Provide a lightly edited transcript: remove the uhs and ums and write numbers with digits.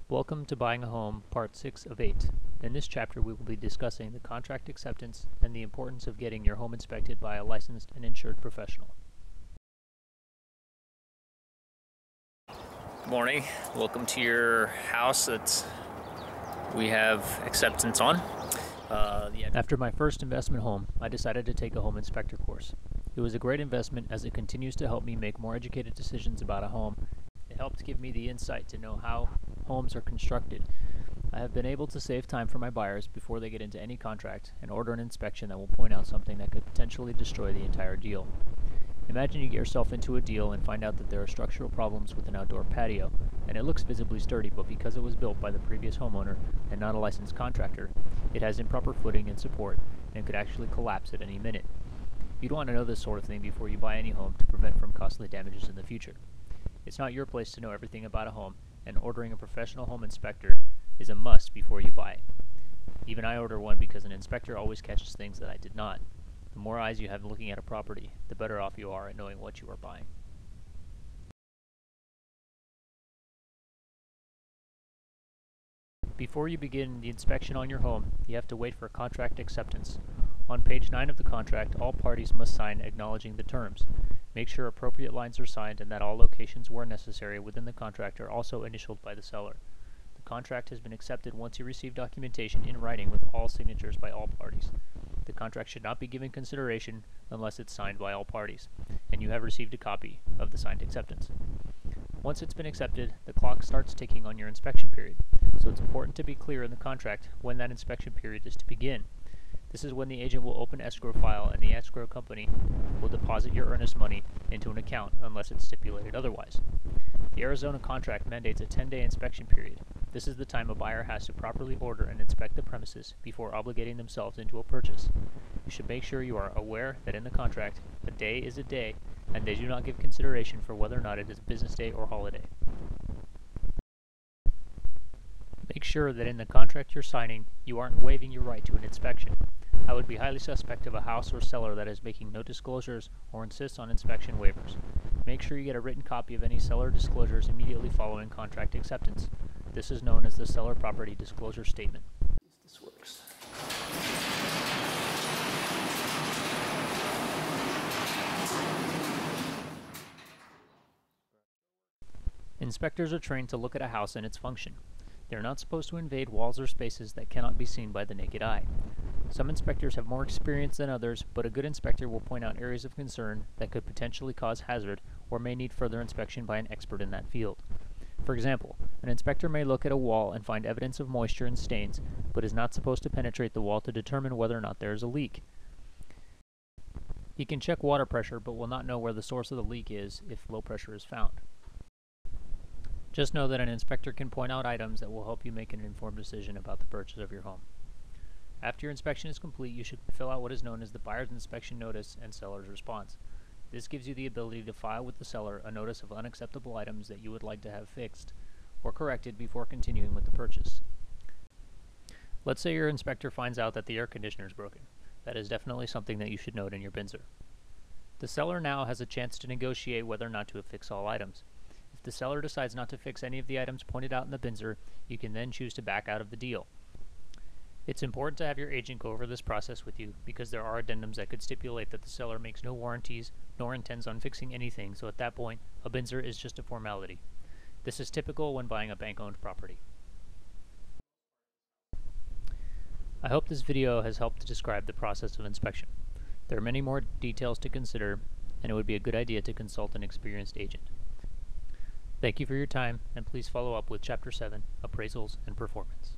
Welcome to Buying a Home, Part 6 of 8. In this chapter we will be discussing the contract acceptance and the importance of getting your home inspected by a licensed and insured professional. Good morning. Welcome to your house that we have acceptance on. After my first investment home, I decided to take a home inspector course. It was a great investment as it continues to help me make more educated decisions about a home. It helped give me the insight to know how homes are constructed. I have been able to save time for my buyers before they get into any contract and order an inspection that will point out something that could potentially destroy the entire deal. Imagine you get yourself into a deal and find out that there are structural problems with an outdoor patio, and it looks visibly sturdy, but because it was built by the previous homeowner and not a licensed contractor, it has improper footing and support, and could actually collapse at any minute. You'd want to know this sort of thing before you buy any home to prevent from costly damages in the future. It's not your place to know everything about a home, and ordering a professional home inspector is a must before you buy it. Even I order one because an inspector always catches things that I did not. The more eyes you have looking at a property, the better off you are at knowing what you are buying. Before you begin the inspection on your home, you have to wait for contract acceptance. On page 9 of the contract, all parties must sign acknowledging the terms. Make sure appropriate lines are signed and that all locations where necessary within the contract are also initialed by the seller. The contract has been accepted once you receive documentation in writing with all signatures by all parties. The contract should not be given consideration unless it's signed by all parties, and you have received a copy of the signed acceptance. Once it's been accepted, the clock starts ticking on your inspection period, so it's important to be clear in the contract when that inspection period is to begin. This is when the agent will open escrow file and the escrow company will deposit your earnest money into an account unless it's stipulated otherwise. The Arizona contract mandates a 10-day inspection period. This is the time a buyer has to properly order and inspect the premises before obligating themselves into a purchase. You should make sure you are aware that in the contract, a day is a day, and they do not give consideration for whether or not it is a business day or holiday. Make sure that in the contract you're signing, you aren't waiving your right to an inspection. I would be highly suspect of a house or seller that is making no disclosures or insists on inspection waivers. Make sure you get a written copy of any seller disclosures immediately following contract acceptance. This is known as the Seller Property Disclosure Statement. This works. Inspectors are trained to look at a house and its function. They are not supposed to invade walls or spaces that cannot be seen by the naked eye. Some inspectors have more experience than others, but a good inspector will point out areas of concern that could potentially cause hazard or may need further inspection by an expert in that field. For example, an inspector may look at a wall and find evidence of moisture and stains, but is not supposed to penetrate the wall to determine whether or not there is a leak. He can check water pressure, but will not know where the source of the leak is if low pressure is found. Just know that an inspector can point out items that will help you make an informed decision about the purchase of your home. After your inspection is complete, you should fill out what is known as the buyer's inspection notice and seller's response. This gives you the ability to file with the seller a notice of unacceptable items that you would like to have fixed or corrected before continuing with the purchase. Let's say your inspector finds out that the air conditioner is broken. That is definitely something that you should note in your BINSR. The seller now has a chance to negotiate whether or not to fix all items. If the seller decides not to fix any of the items pointed out in the BINSR, you can then choose to back out of the deal. It's important to have your agent go over this process with you because there are addendums that could stipulate that the seller makes no warranties nor intends on fixing anything, so at that point, a BINSR is just a formality. This is typical when buying a bank-owned property. I hope this video has helped to describe the process of inspection. There are many more details to consider, and it would be a good idea to consult an experienced agent. Thank you for your time, and please follow up with Chapter 7, Appraisals and Performance.